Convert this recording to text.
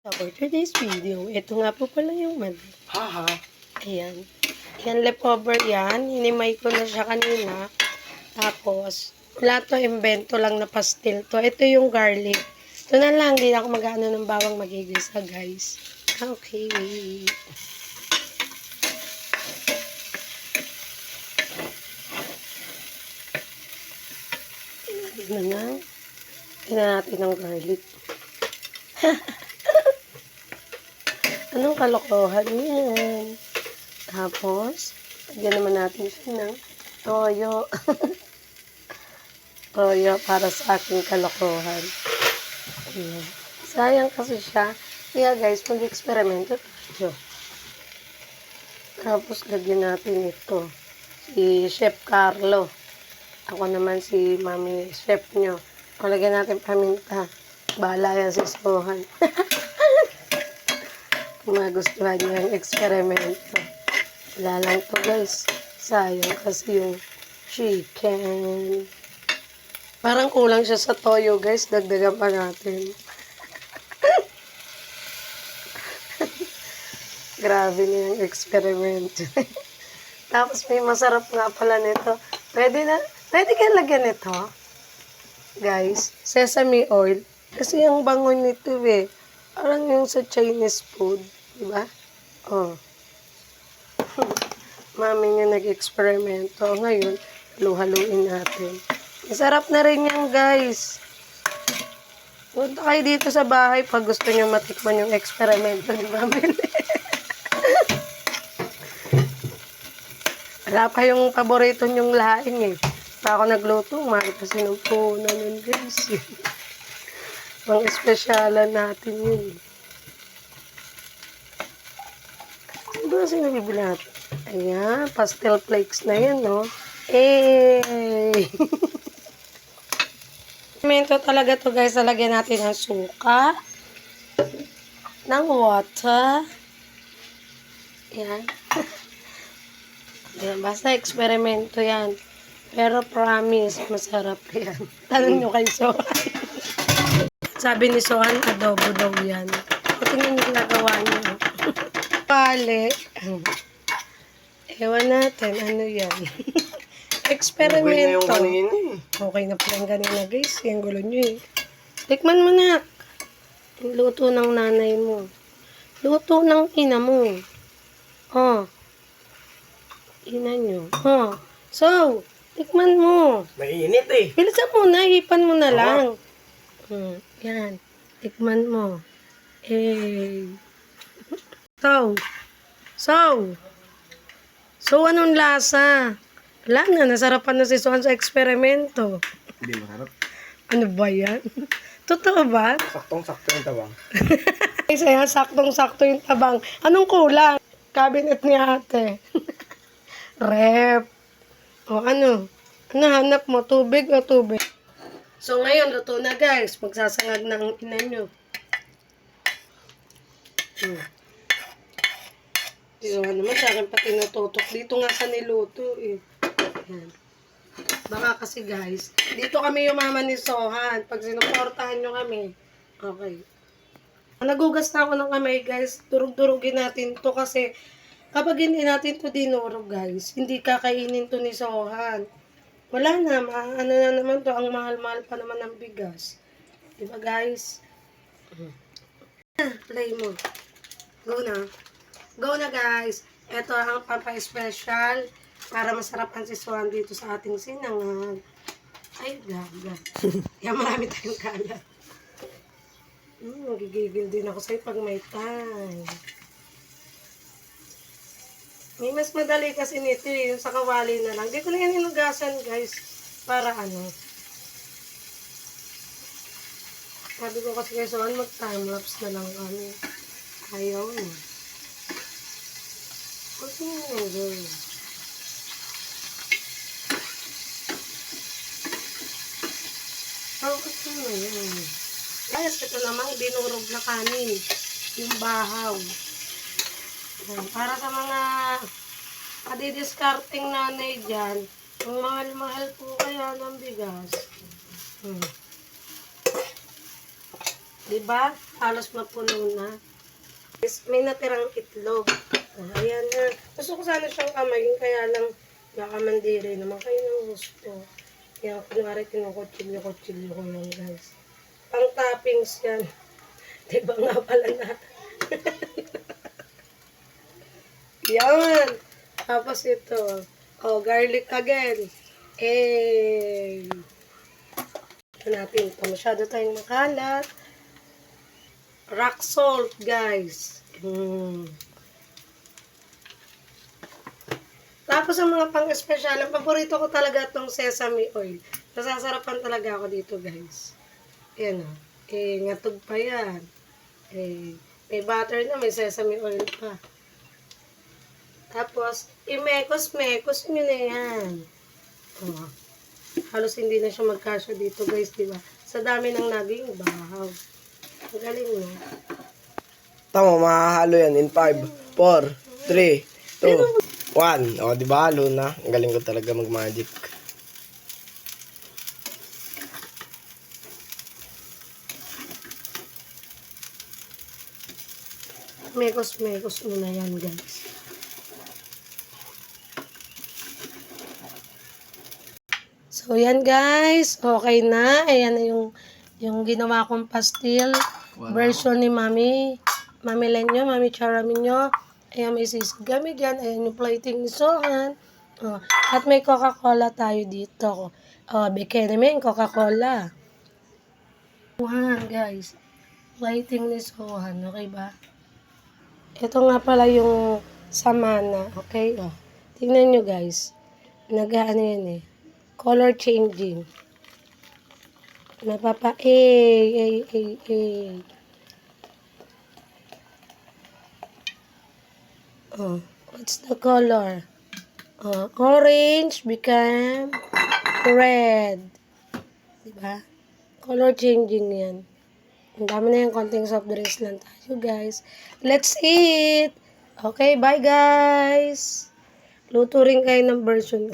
For today's video, ito nga po pala yung mali. Haha. Ayan. Yan, leftover yan. Hinimay ko na siya kanina. Tapos, wala to, invento lang na pastil to. Ito yung garlic. Ito na lang, hindi na ako mag-ano ng bawang magigisa, guys. Okay. Tignan na. Tignan natin ang garlic. Anong kalokohan yan? Tapos, lagyan naman natin siya ng toyo. Toyo para sa aking kalokohan. Ayan. Sayang kasi siya. Kaya guys, mag-eksperimento tayo. Tapos, lagyan natin ito. Si Chef Carlo. Ako naman si Mami Chef nyo. O, lagyan natin paminta. Bahala yan si Sohan. Kung magustuhan niyo yung eksperimento. Wala lang to guys. Sayang kasi yung chicken. Parang kulang siya sa toyo guys. Dagdagan pa natin. Grabe na yung eksperimento. Tapos may masarap nga pala nito. Pwede kayong lagyan nito. Guys, sesame oil. Kasi ang bango nito eh. Parang yung sa Chinese food. Diba? Oh. Mami niya nag-eksperimento. Ngayon, halu-haluin natin. Masarap na rin yan, guys. Punta kayo dito sa bahay pag gusto niyo matikman yung eksperimento ni Mami. Wala pa yung paborito niyong laing eh. Pa ako nagluto, mahal kasi ng punan yun, guys. Ang espresyalan natin yun. Ano ba kasi nabibili natin? Ayan, pastel flakes na yan, no? Eh! Mento talaga to guys. Lalagyan natin ng suka, ng water. Ayan. Ayan, basta eksperimento yan. Pero promise, masarap yan. Tanong nyo kay Sohan. Sabi ni Sohan, adobo daw yan. Tingnan yung ginagawa niyo. Pali. Ewan natin, ano yan. Eksperimento. Okay na pala yung ganina guys. Yung gulo nyo eh. Tikman mo na. Luto ng nanay mo. Luto ng ina mo. Oh. Ina nyo. Oh. So, tikman mo. Mainit eh. Bilisan mo na. Hipan mo na lang. Yan. Tikman mo. Eh. So, anong lasa? Wala na, nasarapan na si Sohan sa eksperimento. Hindi masarap. Ano ba yan? Totoo ba? Saktong-sakto yung tabang. Isa saktong-sakto yung tabang. Anong kulang? Cabinet ni ate. Rep. O ano? Ano hanap mo? Tubig o tubig? So ngayon, luto na guys. Magsasangag na ang ina nyo. So naman sa akin pa tinututok. Dito nga sa niluto eh. Yan. Baka kasi guys, dito kami yumaman ni Sohan. Pag sinuportahan nyo kami. Okay. Nagugas na ako ng kamay guys. Durug-durugin natin to kasi kapag hindi natin to dinurog guys, hindi kakainin to ni Sohan. Wala na, ano na naman to, ang mahal-mahal pa naman ng bigas. Diba guys? Play mo. Go na. Go na guys. Ito ang pampa-special para masarap ang siswan dito sa ating sinangag. Ay, gaga. Kaya marami tayong kalat. Magigigil din ako sa'yo pag may time. May mas madali kasi nito eh, yung sa kawali na lang. Di ko na yan inugasan guys. Para ano. Sabi ko kasi kayo saan mag-timelapse na lang kami. Ayaw na. Kasi nga gawin. Kasi nga yan. Guys, ito naman dinurog na kanin. Yung bahaw. Para sa mga kadidiskarting nanay dyan, ang mahal-mahal po kaya ng bigas. Diba? Halos mapuno na. May natirang itlog. Oh, ayan na. Gusto ko sana siyang kamayin, kaya lang nakamandiri naman kayo ng gusto. Kaya kunwari kinukutsilyo-kutsilyo ko lang guys. Pang toppings yan. Diba nga pala na? Yan. Tapos ito. Oh, garlic again. Eh. Ito natin. Ito masyado tayong makalat. Rock salt, guys. Tapos ang mga pang-espesyal, ang paborito ko talaga itong sesame oil. Nasasarapan talaga ako dito, guys. Ayan o. Ngatog pa yan. May butter na, may sesame oil pa. Tapos, imekos-mekos nyo na yan. Oh. Halos hindi na siya magkasya dito, guys, diba? Sa dami ng naging bahaw. Ang galing, no? Tama, mahahalo yan in 5, 4, 3, 2, 1. O, di ba? Halo na. Ang galing ko talaga mag-magic. Mekos-mekos mo na yan, guys. So, yan, guys. Okay na. Ayan na yung ginawa kong pastil. Version ni Mami. Mami Lenyo, Mami Charaminyo. Ayan, may sisig kami dyan. Ayan yung plating ni Sohan. Oh, at may Coca-Cola tayo dito. Oh, beke namin, Coca-Cola. Sohan, guys. Plating ni Sohan. Okay ba? Ito nga pala yung samana. Okay? Oh. Tingnan nyo, guys. Nag-ano yan eh. Color changing. Oh, what's the color? Orange become red. Diba? Color changing yan. Ang dami na yung konting soft drinks lang tayo, guys. Let's eat! Okay, bye, guys! Luto rin kayo ng version.